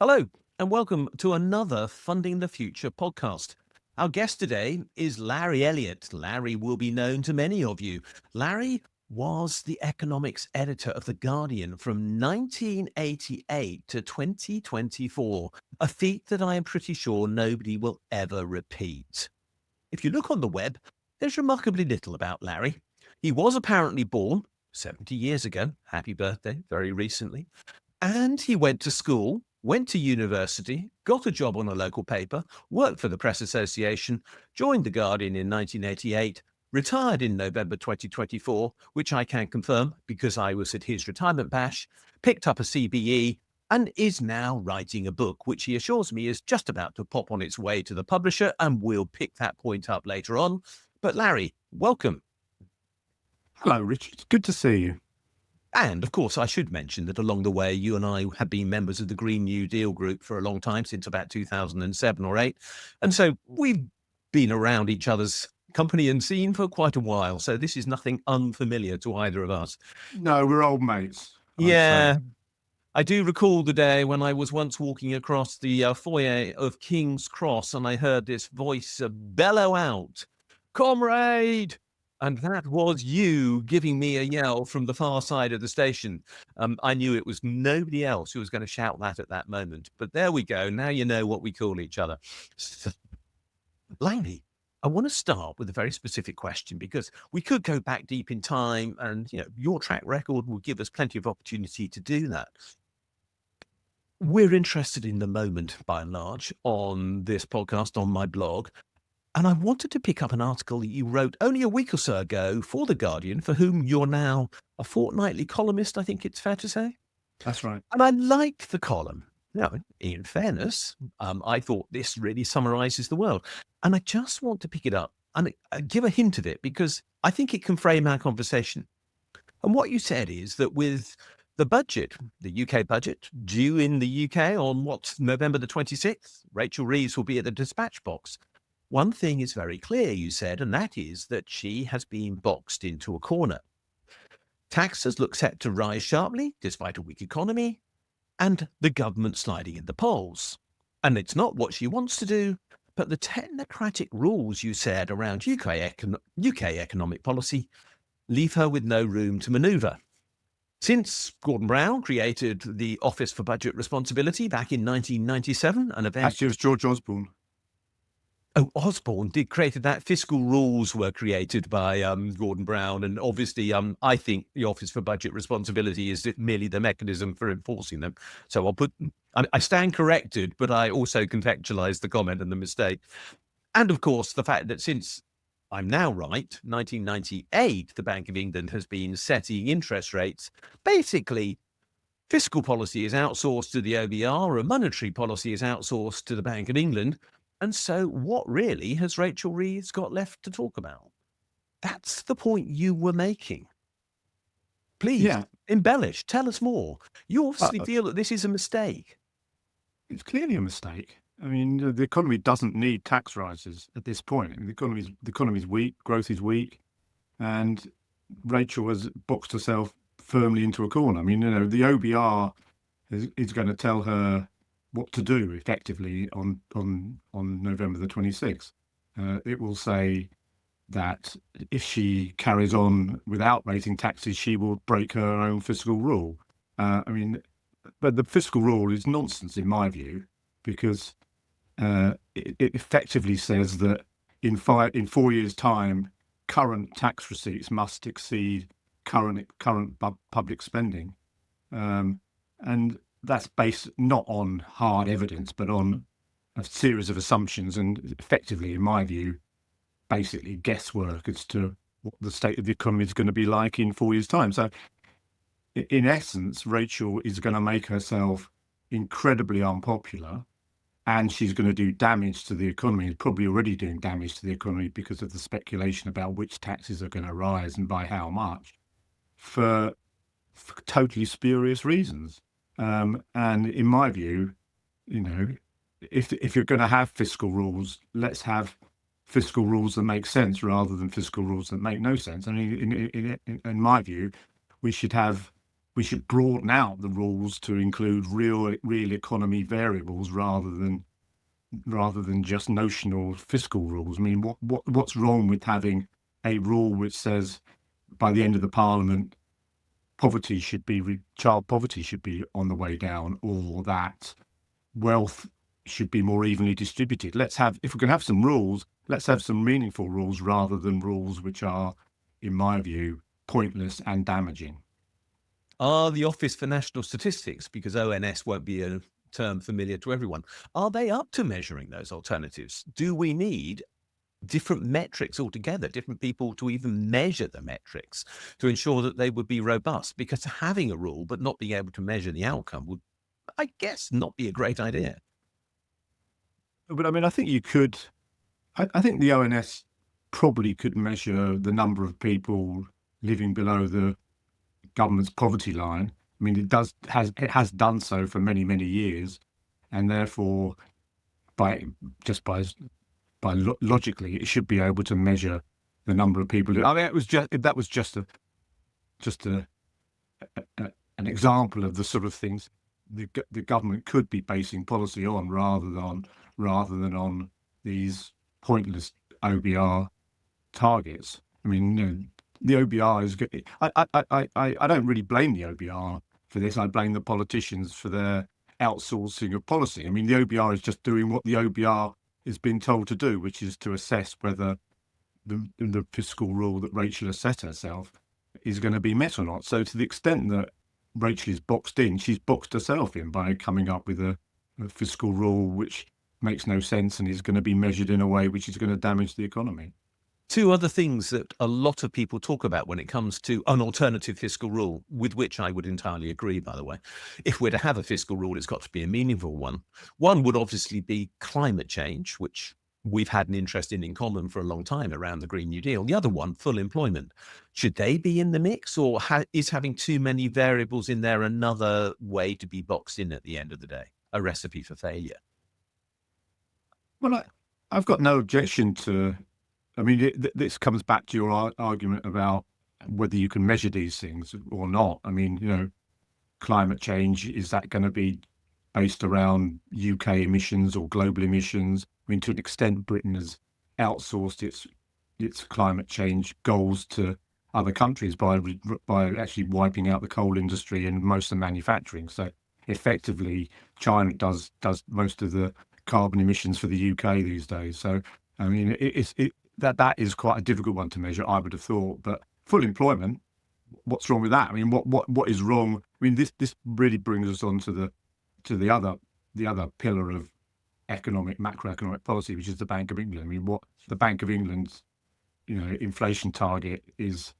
Hello, and welcome to another Funding the Future podcast. Our guest today is Larry Elliott. Larry will be known to many of you. Larry was the economics editor of The Guardian from 1988 to 2024, a feat that I am pretty sure nobody will ever repeat. If you look on the web, there's remarkably little about Larry. He was apparently born 70 years ago. Happy birthday, very recently. And he went to school, went to university, got a job on a local paper, worked for the Press Association, joined The Guardian in 1988, retired in November 2024, which I can confirm because I was at his retirement bash, picked up a CBE, and is now writing a book, which he assures me is just about to pop on its way to the publisher, and we'll pick that point up later on. But Larry, welcome. Hello, Richard. Good to see you. And of course, I should mention that along the way, you and I have been members of the Green New Deal group for a long time, since about 2007 or 8. And so we've been around each other's company and scene for quite a while. So this is nothing unfamiliar to either of us. No, we're old mates. Yeah. I do recall the day when I was once walking across the foyer of King's Cross and I heard this voice bellow out, "Comrade!" And that was you giving me a yell from the far side of the station. I knew it was nobody else who was going to shout that at that moment. But there we go. Now you know what we call each other. Langley, I want to start with a very specific question because we could go back deep in time and your track record will give us plenty of opportunity to do that. We're interested in the moment, by and large, on this podcast, on my blog. And I wanted to pick up an article that you wrote only a week or so ago for The Guardian, for whom you're now a fortnightly columnist, I think it's fair to say. That's right. And I liked the column. In fairness, I thought this really summarizes the world. And I just want to pick it up and give a hint of it because I think it can frame our conversation. And what you said is that with the budget, the UK budget, due in the UK on November the 26th, Rachel Reeves will be at the dispatch box. One thing is very clear, you said, and that is that she has been boxed into a corner. Taxes look set to rise sharply, despite a weak economy, and the government sliding in the polls. And it's not what she wants to do, but the technocratic rules, you said, around UK economic policy leave her with no room to manoeuvre. Since Gordon Brown created the Office for Budget Responsibility back in 1997, an event... Actually, it was George Osborne. Oh, Osborne created that. Fiscal rules were created by Gordon Brown. And obviously, I think the Office for Budget Responsibility is merely the mechanism for enforcing them. So I stand corrected, but I also contextualize the comment and the mistake. And of course, the fact that since I'm now right, 1998, the Bank of England has been setting interest rates. Basically, fiscal policy is outsourced to the OBR and monetary policy is outsourced to the Bank of England. And so what really has Rachel Reeves got left to talk about? That's the point you were making. Please, embellish, tell us more. You obviously feel that this is a mistake. It's clearly a mistake. I mean, the economy doesn't need tax rises at this point. I mean, the economy's weak, growth is weak, and Rachel has boxed herself firmly into a corner. I mean, the OBR is going to tell her what to do effectively on November the 26th. It will say that if she carries on without raising taxes, she will break her own fiscal rule. But the fiscal rule is nonsense in my view, because it effectively says that in 4 years' time, current tax receipts must exceed current public spending, and that's based not on hard evidence, but on a series of assumptions and effectively, in my view, basically guesswork as to what the state of the economy is going to be like in 4 years' time. So in essence, Rachel is going to make herself incredibly unpopular and she's going to do damage to the economy, probably already doing damage to the economy because of the speculation about which taxes are going to rise and by how much for totally spurious reasons. And in my view, if you're going to have fiscal rules, let's have fiscal rules that make sense rather than fiscal rules that make no sense. I mean, in my view, we should have we should broaden out the rules to include real economy variables rather than just notional fiscal rules. I mean, what's wrong with having a rule which says by the end of the parliament, child poverty should be on the way down, or that wealth should be more evenly distributed? If we can have some rules, let's have some meaningful rules rather than rules which are, in my view, pointless and damaging. Are the Office for National Statistics, because ONS won't be a term familiar to everyone, are they up to measuring those alternatives? Do we need different metrics altogether, different people to even measure the metrics to ensure that they would be robust? Because having a rule but not being able to measure the outcome would, I guess, not be a great idea. But I mean, I think you could. I think the ONS probably could measure the number of people living below the government's poverty line. I mean, it has done so for many, many years, and therefore, by logically, it should be able to measure the number of people. I mean, that was just an example of the sort of things the government could be basing policy on, rather than on these pointless OBR targets. I mean, the OBR is good. I don't really blame the OBR for this. I blame the politicians for their outsourcing of policy. I mean, the OBR is just doing what the OBR has been told to do, which is to assess whether the fiscal rule that Rachel has set herself is going to be met or not. So to the extent that Rachel is boxed in, she's boxed herself in by coming up with a fiscal rule which makes no sense and is going to be measured in a way which is going to damage the economy. Two other things that a lot of people talk about when it comes to an alternative fiscal rule, with which I would entirely agree, by the way. If we're to have a fiscal rule, it's got to be a meaningful one. One would obviously be climate change, which we've had an interest in common for a long time around the Green New Deal. The other one, full employment. Should they be in the mix, or is having too many variables in there another way to be boxed in at the end of the day, a recipe for failure? Well, I've got no objection to. I mean, this comes back to your argument about whether you can measure these things or not. I mean, climate change, is that going to be based around UK emissions or global emissions? I mean, to an extent, Britain has outsourced its climate change goals to other countries by actually wiping out the coal industry and most of the manufacturing. So effectively, China does most of the carbon emissions for the UK these days. So I mean, that is quite a difficult one to measure, I would have thought. But full employment, what's wrong with that? I mean, what is wrong? I mean, this really brings us on to the other pillar of macroeconomic policy, which is the Bank of England. I mean, what the Bank of England's inflation target is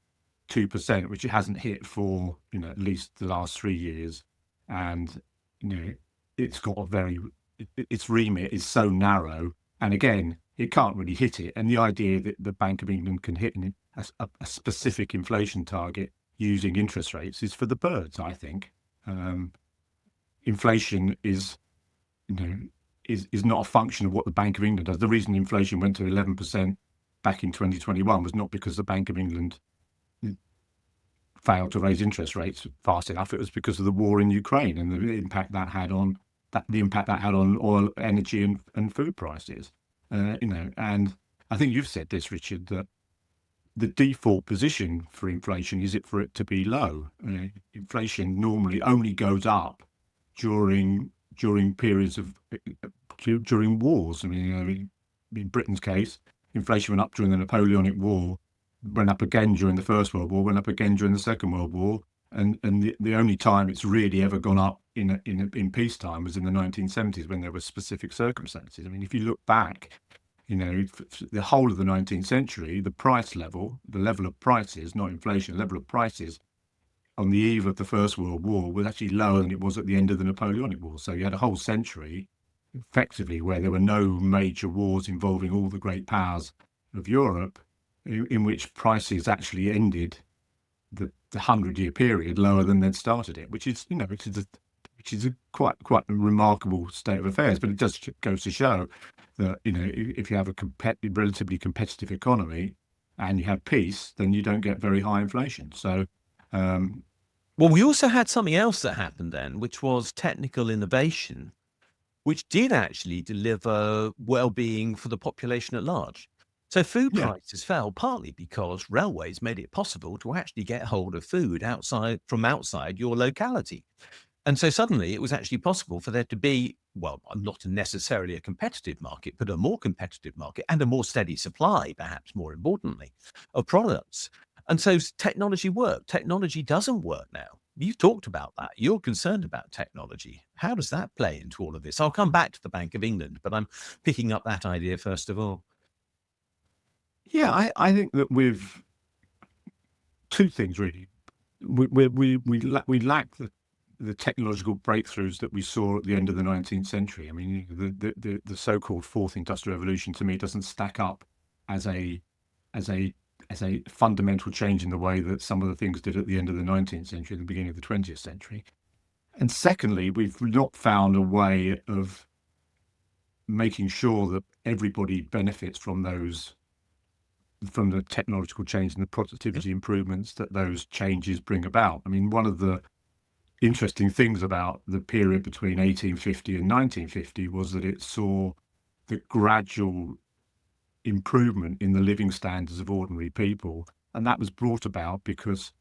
2%, which it hasn't hit for at least the last 3 years, and it's got its remit is so narrow, and again, it can't really hit it. And the idea that the Bank of England can hit a specific inflation target using interest rates is for the birds, I think. Inflation is not a function of what the Bank of England does. The reason inflation went to 11% back in 2021 was not because the Bank of England failed to raise interest rates fast enough. It was because of the war in Ukraine and the impact that had on oil, energy, and food prices. And I think you've said this, Richard, that the default position for inflation is for it to be low. Inflation normally only goes up during periods of during wars. I mean, in Britain's case, inflation went up during the Napoleonic War, went up again during the First World War, went up again during the Second World War, and the only time it's really ever gone up in peacetime was in the 1970s, when there were specific circumstances. I mean, if you look back, the whole of the 19th century, the level of prices, not inflation, the level of prices on the eve of the First World War was actually lower than it was at the end of the Napoleonic War. So you had a whole century, effectively, where there were no major wars involving all the great powers of Europe, in which prices actually ended the 100-year period lower than they'd started it, which is a quite a remarkable state of affairs. But it just goes to show that if you have a relatively competitive economy and you have peace, then you don't get very high inflation. So Well, we also had something else that happened then, which was technical innovation, which did actually deliver well-being for the population at large. So food Yeah. prices fell partly because railways made it possible to actually get hold of food outside your locality. And so suddenly it was actually possible for there to be, well, not necessarily a competitive market, but a more competitive market and a more steady supply, perhaps more importantly, of products. And so technology worked. Technology doesn't work now. You've talked about that. You're concerned about technology. How does that play into all of this? I'll come back to the Bank of England, but I'm picking up that idea first of all. Yeah, I think that with two things really. We lack the technological breakthroughs that we saw at the end of the 19th century. I mean, the so-called fourth industrial revolution to me doesn't stack up as a as a as a fundamental change in the way that some of the things did at the end of the 19th century, the beginning of the 20th century. And secondly, we've not found a way of making sure that everybody benefits from the technological change and the Yep. productivity improvements that those changes bring about. I mean, one of the interesting things about the period between 1850 and 1950 was that it saw the gradual improvement in the living standards of ordinary people. And that was brought about because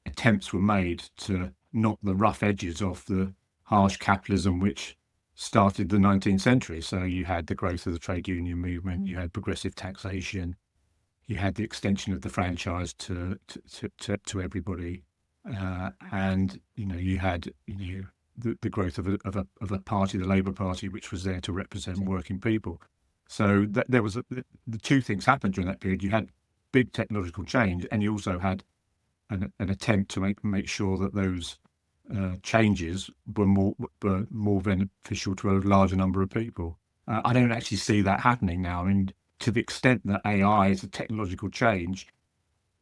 attempts were made to knock the rough edges off the harsh capitalism which started the 19th century. So you had the growth of the trade union movement, you had progressive taxation, you had the extension of the franchise to everybody, and you had the growth of a party, the Labour Party, which was there to represent working people. So there was the two things happened during that period. You had big technological change, and you also had an attempt to make sure that those changes were more beneficial to a larger number of people. I don't actually see that happening now. I mean, to the extent that AI is a technological change,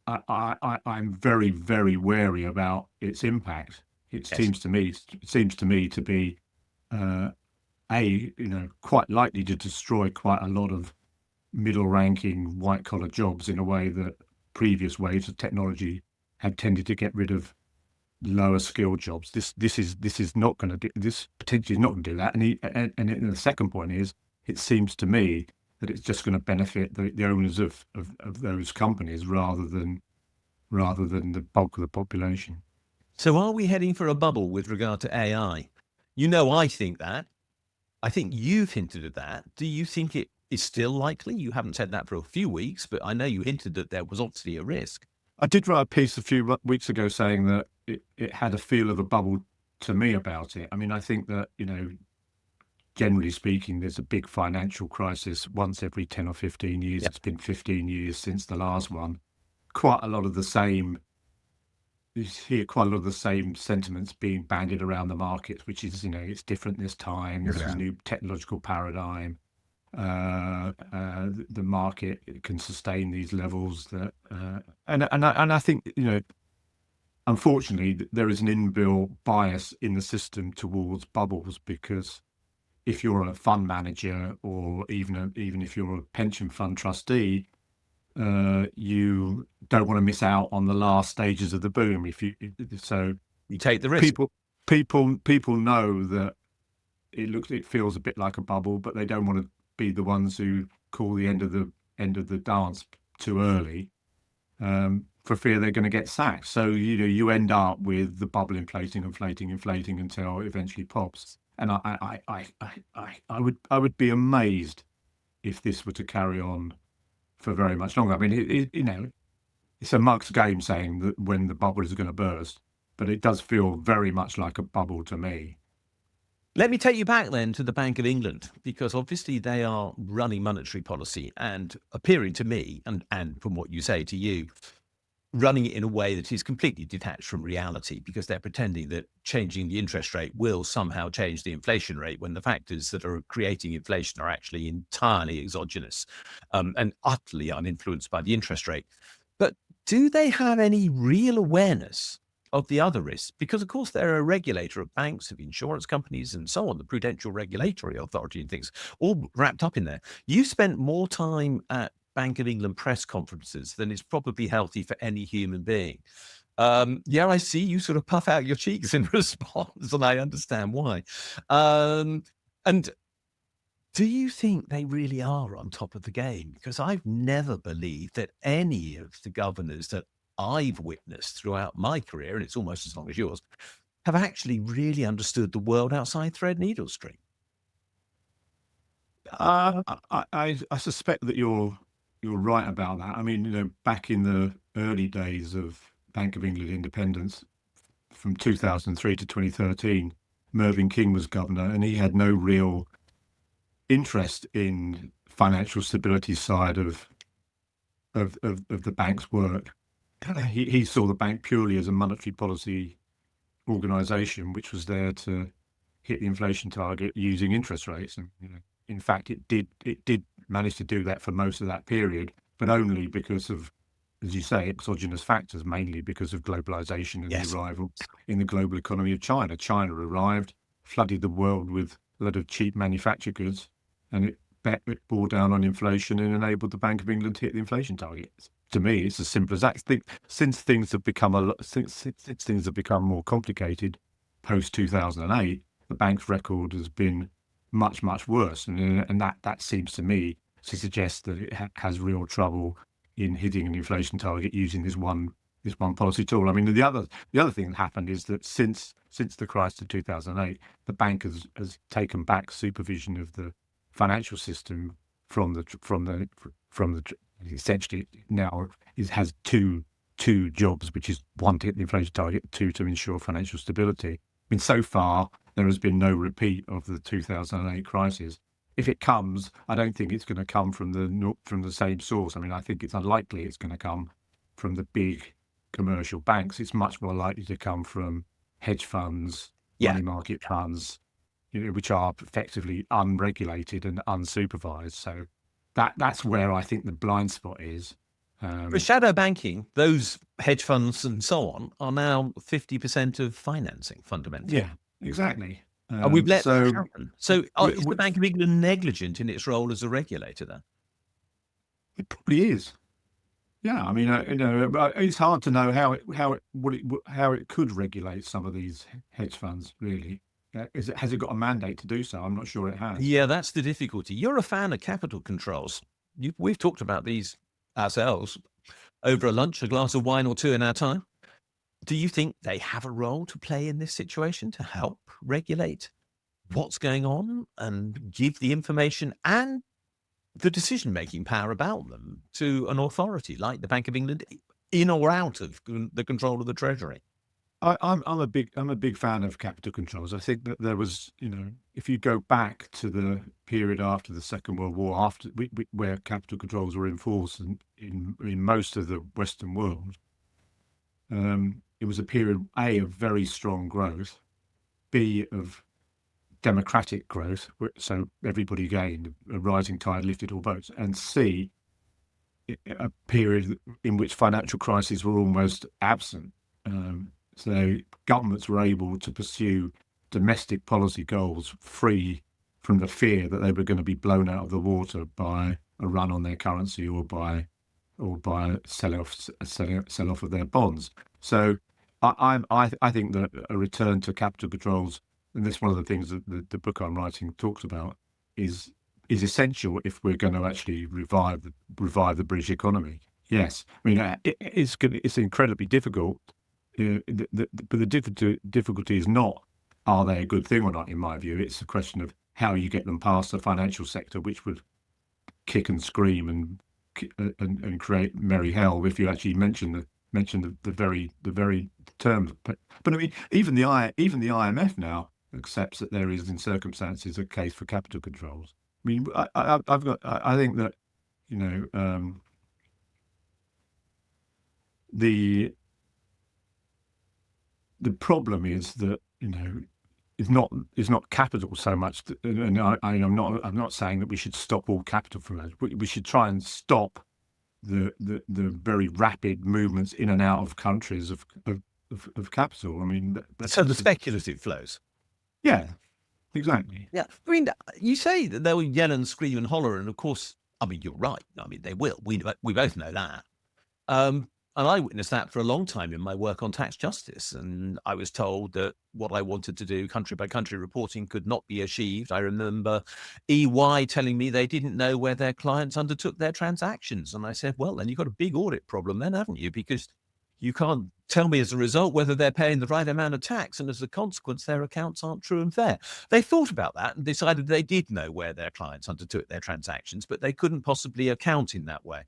I'm very, very wary about its impact. Yes. It seems to me to be uh, quite likely to destroy quite a lot of middle-ranking white-collar jobs in a way that previous waves of technology have tended to get rid of lower skilled jobs. This is not going to do this. Potentially is not going to do that. And the second point is, it seems to me that it's just going to benefit the owners of those companies rather than the bulk of the population. So are we heading for a bubble with regard to AI? I think that. I think you've hinted at that. Do you think it is still likely? You haven't said that for a few weeks, but I know you hinted that there was obviously a risk. I did write a piece a few weeks ago saying that it had a feel of a bubble to me about it. I mean, I think that, generally speaking, there's a big financial crisis once every 10 or 15 years. Yep. It's been 15 years since the last one. Quite a lot of the same, you hear quite a lot of the same sentiments being bandied around the markets, which is, it's different this time. It's a Yeah. new technological paradigm. The market can sustain these levels and I think, unfortunately, there is an inbuilt bias in the system towards bubbles because if you're a fund manager or even if you're a pension fund trustee, you don't want to miss out on the last stages of the boom. So You take the risk. people people know that it feels a bit like a bubble, but they don't want to be the ones who call the end of the dance too early, for fear they're going to get sacked. So you end up with the bubble inflating until it eventually pops. And I would be amazed if this were to carry on for very much longer. I mean, it's a mug's game saying that when the bubble is going to burst, but it does feel very much like a bubble to me. Let me take you back then to the Bank of England, because obviously they are running monetary policy and appearing to me, and from what you say to you, running it in a way that is completely detached from reality, because they're pretending that changing the interest rate will somehow change the inflation rate when the factors that are creating inflation are actually entirely exogenous, and utterly uninfluenced by the interest rate. But do they have any real awareness of the other risks? Because, of course, they're a regulator of banks, of insurance companies, and so on, the Prudential Regulatory Authority and things, all wrapped up in there. You spent more time at Bank of England press conferences than is probably healthy for any human being. Yeah, I see you sort of puff out your cheeks in response, and I understand why. And do you think they really are on top of the game? Because I've never believed that any of the governors that I've witnessed throughout my career, and it's almost as long as yours, have actually really understood the world outside Threadneedle Street. I suspect that you're right about that. I mean, back in the early days of Bank of England independence, from 2003 to 2013, Mervyn King was governor, and he had no real interest in financial stability side of the bank's work. He saw the bank purely as a monetary policy organisation, which was there to hit the inflation target using interest rates. And in fact, it did manage to do that for most of that period, but only because of, as you say, exogenous factors, mainly because of globalization and Yes. the arrival in the global economy of China. China arrived, flooded the world with a lot of cheap manufactured goods, and it bore down on inflation and enabled the Bank of England to hit the inflation targets. To me, it's as simple as that. Since things have become since things have become more complicated post 2008, the bank's record has been much worse, and that seems to me to suggest that it has real trouble in hitting an inflation target using this one policy tool. I mean, the other thing that happened is that since the crisis of 2008, the bank has taken back supervision of the financial system from the essentially now has two jobs, which is one to hit the inflation target, two to ensure financial stability. I mean, so far there has been no repeat of the 2008 crisis. If it comes, I don't think it's going to come from the same source. I mean, I think it's unlikely it's going to come from the big commercial banks. It's much more likely to come from hedge funds, Yeah. money market funds, which are effectively unregulated and unsupervised. So that's where I think the blind spot is. For shadow banking, those hedge funds and so on are now 50% of financing, fundamentally. Yeah, exactly. And we've let that So happen. So is the Bank of England negligent in its role as a regulator then? it probably is. Yeah, I mean, it's hard to know how it could regulate some of these hedge funds. Really, has it got a mandate to do so? I'm not sure it has. Yeah, that's the difficulty. You're a fan of capital controls. We've talked about these ourselves over a lunch, a glass of wine or two in our time. Do you think they have a role to play in this situation to help regulate what's going on and give the information and the decision-making power about them to an authority like the Bank of England, in or out of the control of the Treasury? I'm a big fan of capital controls. I think that there was, if you go back to the period after the Second World War, where capital controls were enforced in most of the Western world, it was a period A of very strong growth, B of democratic growth, so everybody gained, a rising tide lifted all boats, and C, a period in which financial crises were almost absent. So governments were able to pursue domestic policy goals free from the fear that they were going to be blown out of the water by a run on their currency or by sell off of their bonds. So I think that a return to capital controls, and that's one of the things that the book I'm writing talks about, is essential if we're going to actually revive the British economy. Yes, I mean it's incredibly difficult. But the difficulty is not, are they a good thing or not? In my view, it's a question of how you get them past the financial sector, which would kick and scream and create merry hell if you actually mention the very terms. But I mean, even the IMF now accepts that there is, in circumstances, a case for capital controls. I mean, I think that the problem is that it's not capital so much, and I'm not saying that we should stop all capital flows. We should try and stop the very rapid movements in and out of countries of capital. I mean, So the speculative flows. Yeah, exactly. Yeah, I mean, you say that they'll yell and scream and holler, and of course, I mean, you're right. I mean, they will. We both know that. And I witnessed that for a long time in my work on tax justice. And I was told that what I wanted to do, country by country reporting, could not be achieved. I remember EY telling me they didn't know where their clients undertook their transactions. And I said, well, then you've got a big audit problem then, haven't you? Because you can't tell me as a result whether they're paying the right amount of tax, and as a consequence, their accounts aren't true and fair. They thought about that and decided they did know where their clients undertook their transactions, but they couldn't possibly account in that way.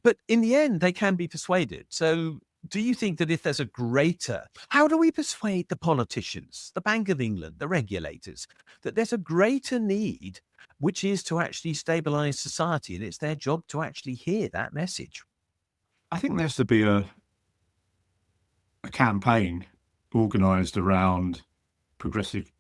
But in the end, they can be persuaded. So do you think that if there's a greater, how do we persuade the politicians, the Bank of England, the regulators, that there's a greater need, which is to actually stabilise society, and it's their job to actually hear that message? I think there has to be a campaign organised around progressive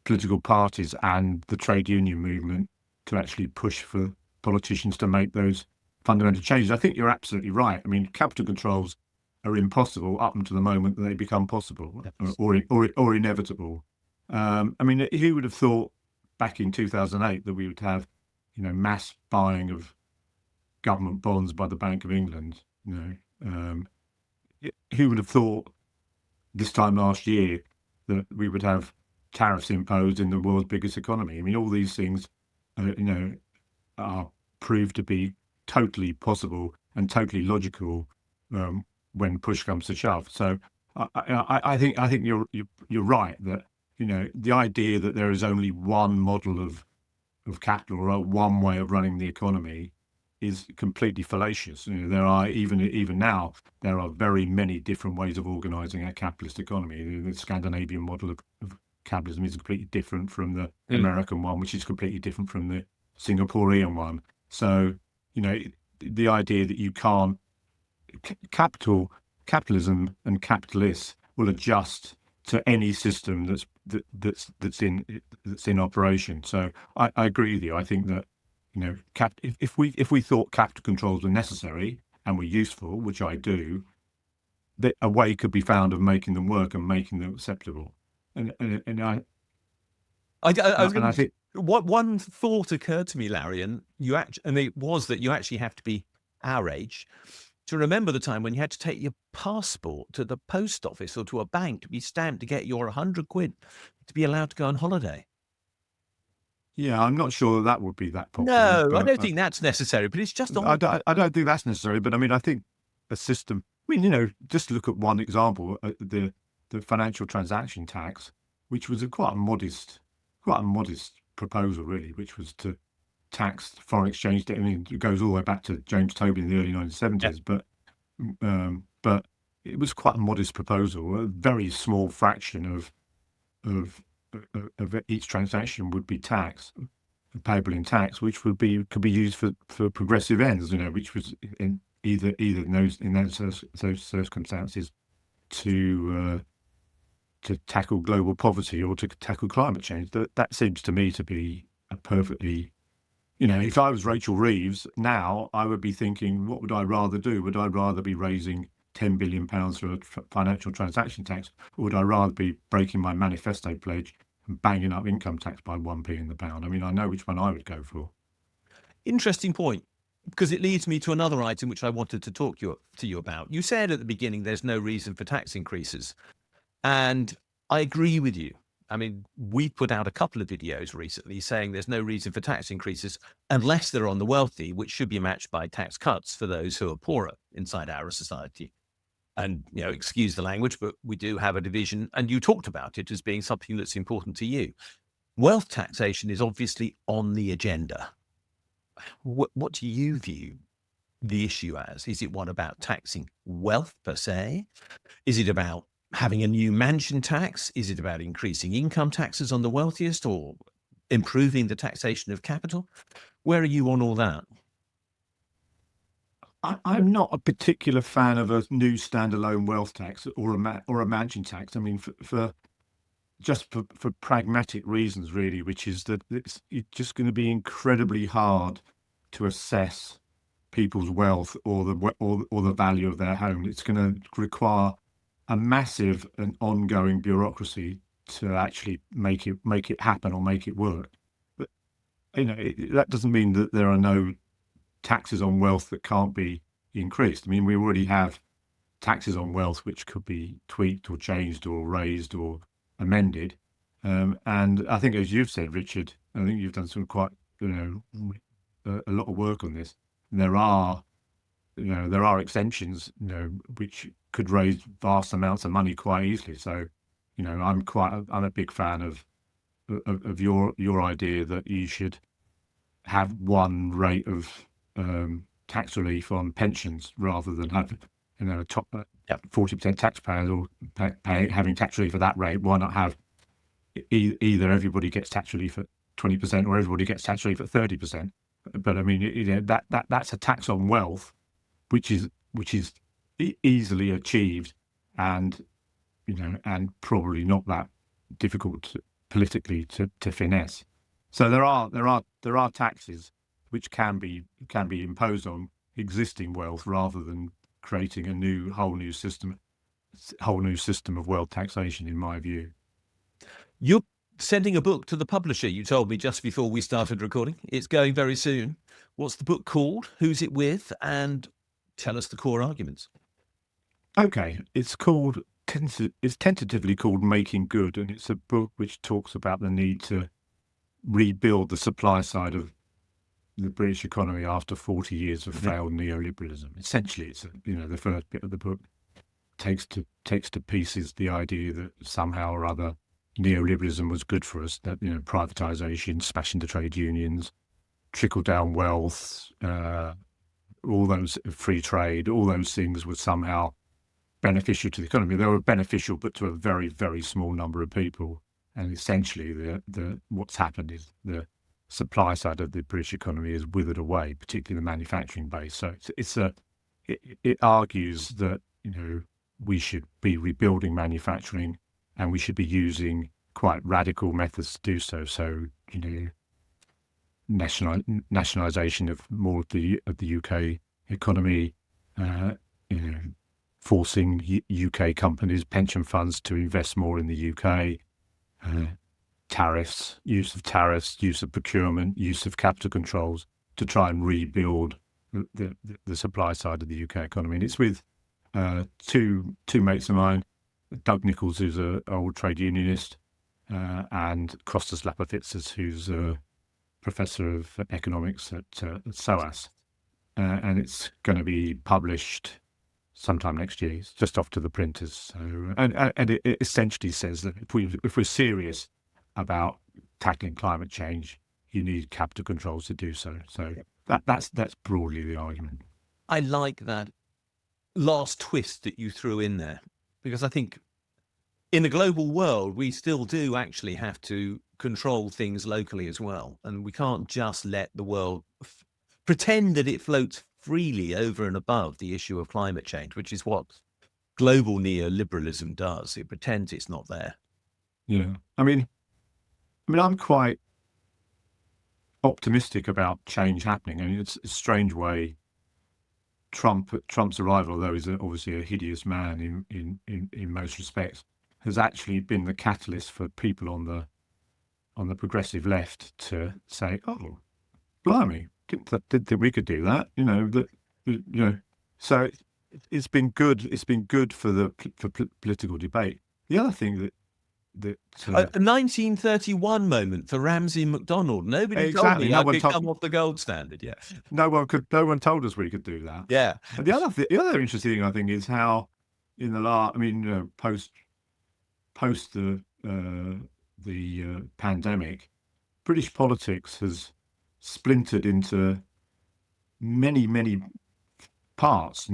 political parties and the trade union movement to actually push for politicians to make those fundamental changes. I think you're absolutely right. I mean, capital controls are impossible up until the moment that they become possible, Yes. or inevitable. I mean, who would have thought back in 2008 that we would have, mass buying of government bonds by the Bank of England? Who would have thought this time last year that we would have tariffs imposed in the world's biggest economy? I mean, all these things, are proved to be totally possible and totally logical when push comes to shove. So I think you're right that the idea that there is only one model of capital or one way of running the economy is completely fallacious. There are even now there are very many different ways of organising a capitalist economy. The Scandinavian model of capitalism is completely different from the American one, which is completely different from the Singaporean one. So the idea that you can't capitalism and capitalists will adjust to any system that's in operation. So I agree with you. I think that if we thought capital controls were necessary and were useful, which I do, that a way could be found of making them work and making them acceptable. And I think What one thought occurred to me, Larry, and it was that you actually have to be our age to remember the time when you had to take your passport to the post office or to a bank to be stamped to get your 100 quid to be allowed to go on holiday. Yeah, I'm not sure that would be that popular. No, I But don't think that's necessary, but it's just I don't think that's necessary. But I mean, I think a system. I mean, just look at one example: the financial transaction tax, which was quite a modest proposal, really, which was to tax foreign exchange debt. I mean, it goes all the way back to James Tobin in the early 1970s, but it was quite a modest proposal. A very small fraction of each transaction would be payable in tax, which could be used for progressive ends. Which was in those circumstances to tackle global poverty or to tackle climate change. That seems to me to be a perfectly, if I was Rachel Reeves now, I would be thinking, what would I rather do? Would I rather be raising £10 billion for a financial transaction tax, or would I rather be breaking my manifesto pledge and banging up income tax by 1p in the pound? I mean, I know which one I would go for. Interesting point, because it leads me to another item which I wanted to talk to you about. You said at the beginning there's no reason for tax increases, and I agree with you. I mean, we put out a couple of videos recently saying there's no reason for tax increases unless they're on the wealthy, which should be matched by tax cuts for those who are poorer inside our society. And, excuse the language, but we do have a division, and you talked about it as being something that's important to you. Wealth taxation is obviously on the agenda. What do you view the issue as? Is it one about taxing wealth per se? Is it about having a new mansion tax? Is it about increasing income taxes on the wealthiest or improving the taxation of capital? Where are you on all that? I'm not a particular fan of a new standalone wealth tax or a mansion tax. I mean, for pragmatic reasons, really, which is that it's just going to be incredibly hard to assess people's wealth or the value of their home. It's going to require a massive and ongoing bureaucracy to actually make it happen or make it work. But that doesn't mean that there are no taxes on wealth that can't be increased. I mean, we already have taxes on wealth which could be tweaked or changed or raised or amended. And I think, as you've said, Richard, I think you've done some quite, a lot of work on this. There are, there are extensions, which could raise vast amounts of money quite easily. So, I'm a big fan of your idea that you should have one rate of tax relief on pensions rather than have a top 40% taxpayers or having tax relief at that rate. Why not have either everybody gets tax relief at 20% or everybody gets tax relief at 30%? But I mean, that's a tax on wealth, which is easily achieved, and and probably not that difficult politically to finesse. So there are taxes which can be imposed on existing wealth rather than creating a whole new system of wealth taxation, in my view. You're sending a book to the publisher, you told me just before we started recording. It's going very soon. What's the book called? Who's it with? And tell us the core arguments. Okay, it's tentatively called Making Good, and it's a book which talks about the need to rebuild the supply side of the British economy after 40 years of failed neoliberalism. Essentially, it's the first bit of the book takes to pieces the idea that somehow or other neoliberalism was good for us. That privatisation, smashing the trade unions, trickle down wealth, all those free trade, all those things were somehow beneficial to the economy. They were beneficial, but to a very, very small number of people. And essentially, the what's happened is the supply side of the British economy is withered away, particularly the manufacturing base. So it argues that we should be rebuilding manufacturing, and we should be using quite radical methods to do so. So nationalisation of more of the UK economy, forcing UK companies, pension funds to invest more in the UK. Tariffs, use of procurement, use of capital controls to try and rebuild the supply side of the UK economy. And it's with two mates of mine, Doug Nichols, who's an old trade unionist, and Kostas Lapafitsas, who's a professor of economics at SOAS. And it's going to be published sometime next year. It's just off to the printers. So, and it essentially says that if we're serious about tackling climate change, you need capital controls to do so. So that's broadly the argument. I like that last twist that you threw in there, because I think in the global world, we still do actually have to control things locally as well. And we can't just let the world pretend that it floats freely over and above the issue of climate change, which is what global neoliberalism does. It pretends it's not there. Yeah. I mean, I'm quite optimistic about change happening. I mean, it's a strange way. Trump's arrival, although he's obviously a hideous man in most respects, has actually been the catalyst for people on the progressive left to say, "Oh, blimey, didn't think we could do that." So it's been good. It's been good for political debate. The other thing that a 1931 moment for Ramsay MacDonald. Nobody told me I could come off the gold standard. Yeah, no one told us we could do that. Yeah. And the other interesting thing I think is how in the post the pandemic, British politics has splintered into many parts.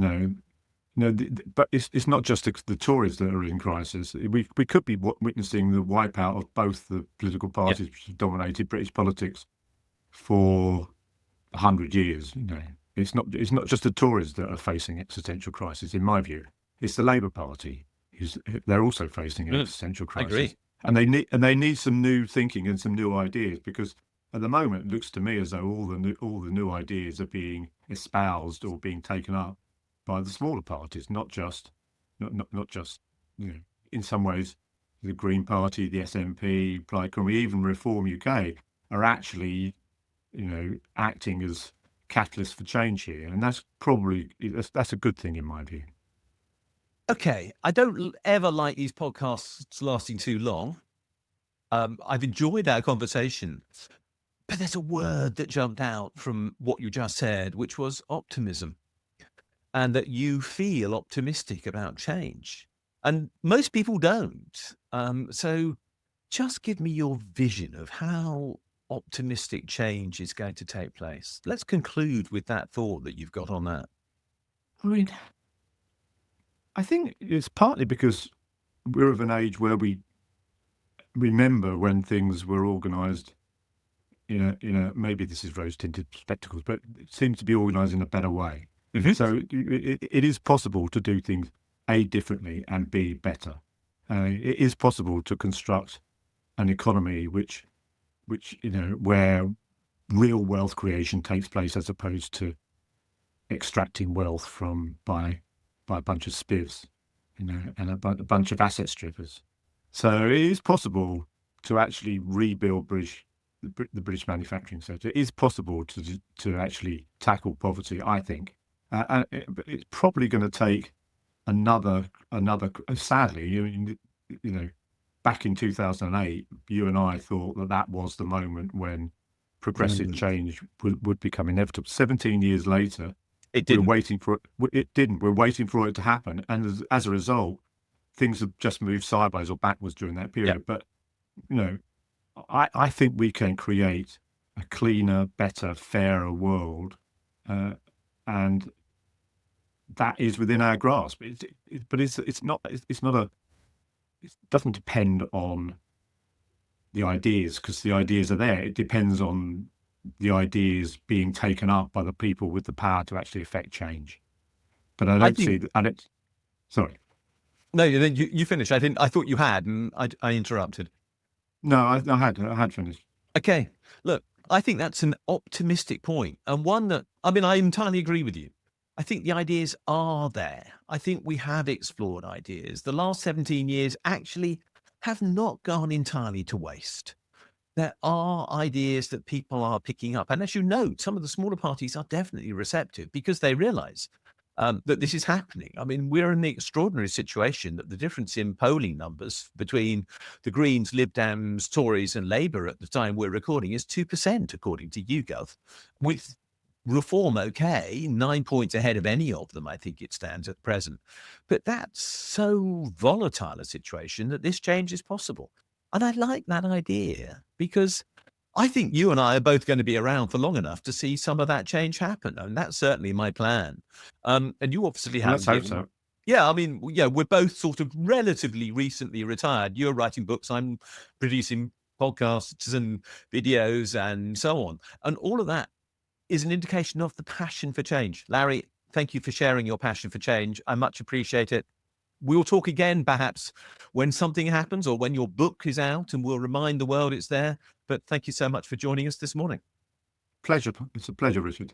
But it's not just the Tories that are in crisis. We could be witnessing the wipeout of both the political parties which have dominated British politics for 100 years. It's not just the Tories that are facing existential crisis. In my view, it's the Labour Party. They're also facing an existential crisis. I agree. And they need some new thinking and some new ideas, because at the moment it looks to me as though all the new ideas are being espoused or being taken up by the smaller parties, not just in some ways the Green Party, the SNP, Plaid Cymru, even Reform UK are actually acting as catalysts for change here, and that's a good thing in my view. Okay, I don't ever like these podcasts lasting too long. I've enjoyed our conversation, but there's a word that jumped out from what you just said, which was optimism, and that you feel optimistic about change. And most people don't. So just give me your vision of how optimistic change is going to take place. Let's conclude with that thought that you've got on that. I mean, I think it's partly because we're of an age where we remember when things were organised maybe this is rose-tinted spectacles, but it seems to be organised in a better way. So it is possible to do things A, differently, and B, better. It is possible to construct an economy which where real wealth creation takes place as opposed to extracting wealth by a bunch of spivs, and a bunch of asset strippers. So it is possible to actually rebuild the British manufacturing sector. It is possible to actually tackle poverty, I think. But it's probably going to take another. Sadly, back in 2008, you and I thought that was the moment when progressive change would become inevitable. 17 years later, It we're didn't. waiting for it. It didn't. We're waiting for it to happen, and as a result, things have just moved sideways or backwards during that period. Yeah. But I think we can create a cleaner, better, fairer world, and that is within our grasp. But it's not. It's not a. It doesn't depend on the ideas, because the ideas are there. It depends on the ideas being taken up by the people with the power to actually affect change. But I I don't see think that. And it's sorry. no. You finished. I didn't. I thought you had, and I interrupted. No, I had finished. Okay. Look, I think that's an optimistic point, and one that, I mean, I entirely agree with you. I think the ideas are there. I think we have explored ideas. The last 17 years actually have not gone entirely to waste. There are ideas that people are picking up. And as you note, some of the smaller parties are definitely receptive because they realize that this is happening. I mean, we're in the extraordinary situation that the difference in polling numbers between the Greens, Lib Dems, Tories, and Labour at the time we're recording is 2%, according to YouGov, with Reform okay, 9 points ahead of any of them, I think it stands at present. But that's so volatile a situation that this change is possible. And I like that idea because I think you and I are both going to be around for long enough to see some of that change happen. And that's certainly my plan. And you obviously Well, let's haven't hope given. so. Yeah, I mean, yeah, we're both sort of relatively recently retired. You're writing books, I'm producing podcasts and videos and so on. And all of that is an indication of the passion for change. Larry, thank you for sharing your passion for change. I much appreciate it. We'll talk again, perhaps, when something happens or when your book is out, and we'll remind the world it's there. But thank you so much for joining us this morning. Pleasure. It's a pleasure, Richard.